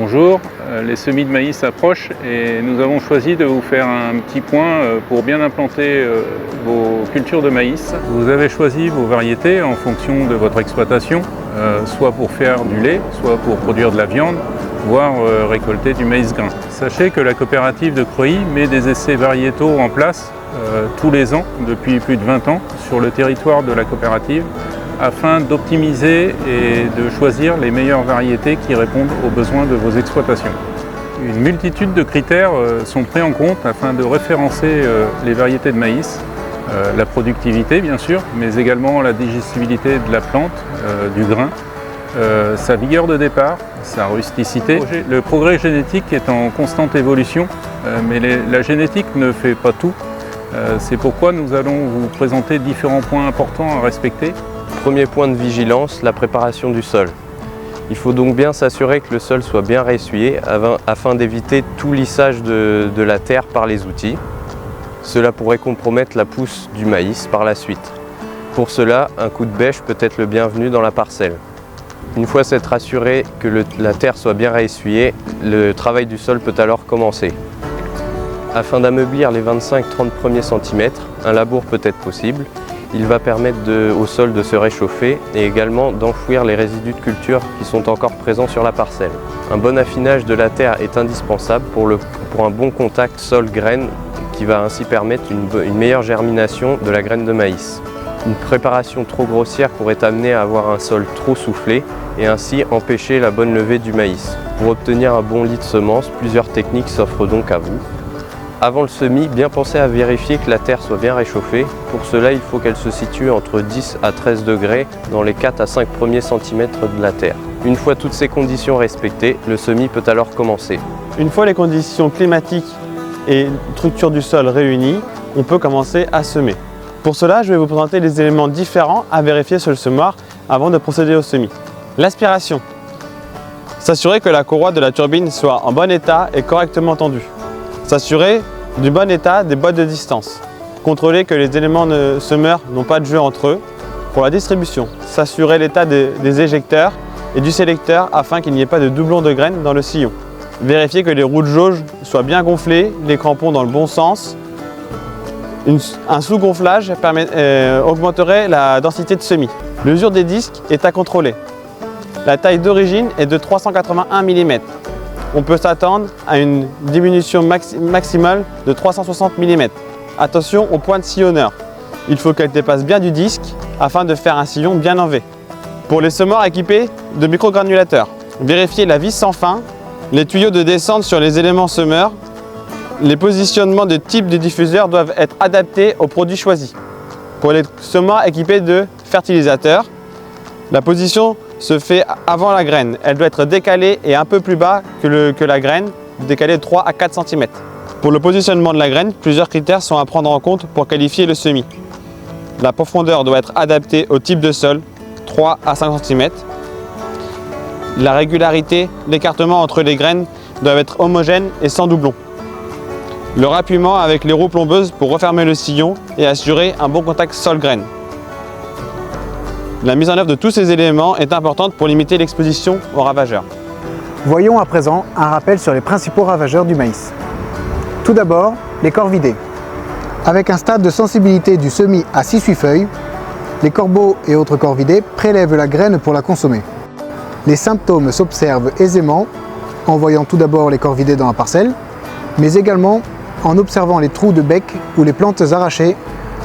Bonjour, les semis de maïs approchent et nous avons choisi de vous faire un petit point pour bien implanter vos cultures de maïs. Vous avez choisi vos variétés en fonction de votre exploitation, soit pour faire du lait, soit pour produire de la viande, voire récolter du maïs grain. Sachez que la coopérative de Creuilly met des essais variétaux en place tous les ans depuis plus de 20 ans sur le territoire de la coopérative, afin d'optimiser et de choisir les meilleures variétés qui répondent aux besoins de vos exploitations. Une multitude de critères sont pris en compte afin de référencer les variétés de maïs, la productivité bien sûr, mais également la digestibilité de la plante, du grain, sa vigueur de départ, sa rusticité. Le progrès génétique est en constante évolution, mais la génétique ne fait pas tout. C'est pourquoi nous allons vous présenter différents points importants à respecter. Premier point de vigilance, la préparation du sol. Il faut donc bien s'assurer que le sol soit bien ressuyé afin d'éviter tout lissage de la terre par les outils. Cela pourrait compromettre la pousse du maïs par la suite. Pour cela, un coup de bêche peut être le bienvenu dans la parcelle. Une fois s'être assuré que la terre soit bien réessuyée, le travail du sol peut alors commencer. Afin d'ameublir les 25-30 premiers centimètres, un labour peut être possible. Il va permettre au sol de se réchauffer et également d'enfouir les résidus de culture qui sont encore présents sur la parcelle. Un bon affinage de la terre est indispensable pour un bon contact sol-graine qui va ainsi permettre une meilleure germination de la graine de maïs. Une préparation trop grossière pourrait amener à avoir un sol trop soufflé et ainsi empêcher la bonne levée du maïs. Pour obtenir un bon lit de semences, plusieurs techniques s'offrent donc à vous. Avant le semis, bien penser à vérifier que la terre soit bien réchauffée. Pour cela, il faut qu'elle se situe entre 10 à 13 degrés dans les 4 à 5 premiers centimètres de la terre. Une fois toutes ces conditions respectées, le semis peut alors commencer. Une fois les conditions climatiques et structure du sol réunies, on peut commencer à semer. Pour cela, je vais vous présenter les éléments différents à vérifier sur le semoir avant de procéder au semis. L'aspiration. S'assurer que la courroie de la turbine soit en bon état et correctement tendue. S'assurer du bon état des boîtes de distance. Contrôler que les éléments de semeur n'ont pas de jeu entre eux. Pour la distribution, s'assurer l'état des éjecteurs et du sélecteur afin qu'il n'y ait pas de doublon de graines dans le sillon. Vérifier que les roues de jauge soient bien gonflées, les crampons dans le bon sens. Un sous-gonflage augmenterait la densité de semis. L'usure des disques est à contrôler. La taille d'origine est de 381 mm. On peut s'attendre à une diminution maximale de 360 mm. Attention aux pointes sillonneurs. Il faut qu'elles dépassent bien du disque afin de faire un sillon bien en V. Pour les semoirs équipés de microgranulateurs, vérifiez la vis sans fin, les tuyaux de descente sur les éléments semeurs. Les positionnements de type de diffuseur doivent être adaptés au produit choisi. Pour les semoirs équipés de fertilisateurs, la position se fait avant la graine. Elle doit être décalée et un peu plus bas que la graine, décalée de 3 à 4 cm. Pour le positionnement de la graine, plusieurs critères sont à prendre en compte pour qualifier le semis. La profondeur doit être adaptée au type de sol, 3 à 5 cm. La régularité, l'écartement entre les graines doivent être homogènes et sans doublon. Le rappuyement avec les roues plombeuses pour refermer le sillon et assurer un bon contact sol-graine. La mise en œuvre de tous ces éléments est importante pour limiter l'exposition aux ravageurs. Voyons à présent un rappel sur les principaux ravageurs du maïs. Tout d'abord, les corvidés. Avec un stade de sensibilité du semis à 6-8 feuilles, les corbeaux et autres corvidés prélèvent la graine pour la consommer. Les symptômes s'observent aisément en voyant tout d'abord les corvidés dans la parcelle, mais également en observant les trous de bec ou les plantes arrachées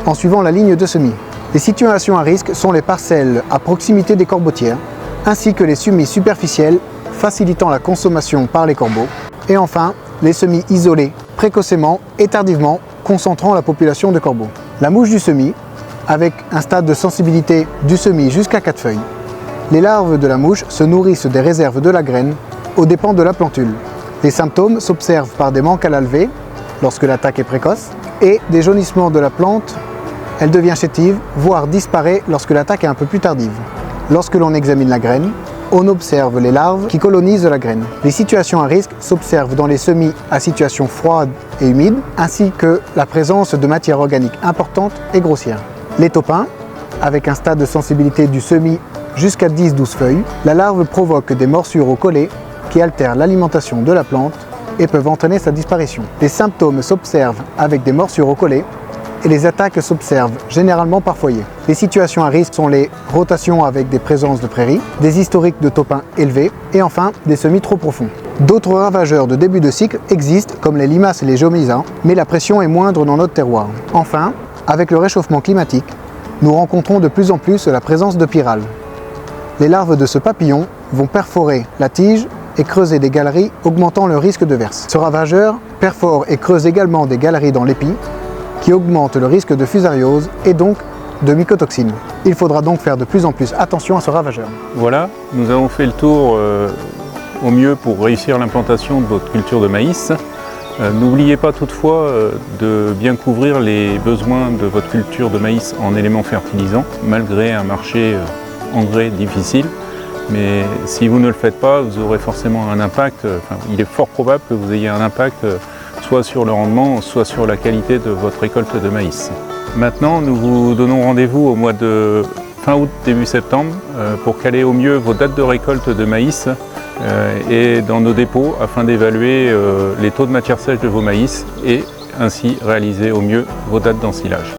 en suivant la ligne de semis. Les situations à risque sont les parcelles à proximité des corbotières, ainsi que les semis superficiels facilitant la consommation par les corbeaux, et enfin les semis isolés, précocement et tardivement concentrant la population de corbeaux. La mouche du semis, avec un stade de sensibilité du semis jusqu'à 4 feuilles. Les larves de la mouche se nourrissent des réserves de la graine aux dépens de la plantule. Les symptômes s'observent par des manques à la levée, lorsque l'attaque est précoce, et des jaunissements de la plante. Elle devient chétive, voire disparaît lorsque l'attaque est un peu plus tardive. Lorsque l'on examine la graine, on observe les larves qui colonisent la graine. Les situations à risque s'observent dans les semis à situation froide et humide, ainsi que la présence de matière organique importante et grossière. Les taupins, avec un stade de sensibilité du semis jusqu'à 10-12 feuilles, la larve provoque des morsures au collet qui altèrent l'alimentation de la plante et peuvent entraîner sa disparition. Les symptômes s'observent avec des morsures au collet et les attaques s'observent généralement par foyer. Les situations à risque sont les rotations avec des présences de prairies, des historiques de topins élevés et enfin des semis trop profonds. D'autres ravageurs de début de cycle existent comme les limaces et les géomysas, mais la pression est moindre dans notre terroir. Enfin, avec le réchauffement climatique, nous rencontrons de plus en plus la présence de pyrales. Les larves de ce papillon vont perforer la tige et creuser des galeries, augmentant le risque de verse. Ce ravageur perfore et creuse également des galeries dans l'épi, qui augmente le risque de fusariose et donc de mycotoxines. Il faudra donc faire de plus en plus attention à ce ravageur. Voilà, nous avons fait le tour au mieux pour réussir l'implantation de votre culture de maïs. N'oubliez pas toutefois de bien couvrir les besoins de votre culture de maïs en éléments fertilisants, malgré un marché engrais difficile. Mais si vous ne le faites pas, vous aurez forcément un impact, il est fort probable que vous ayez un impact soit sur le rendement, soit sur la qualité de votre récolte de maïs. Maintenant, nous vous donnons rendez-vous au mois de fin août, début septembre, pour caler au mieux vos dates de récolte de maïs et dans nos dépôts afin d'évaluer les taux de matière sèche de vos maïs et ainsi réaliser au mieux vos dates d'ensilage.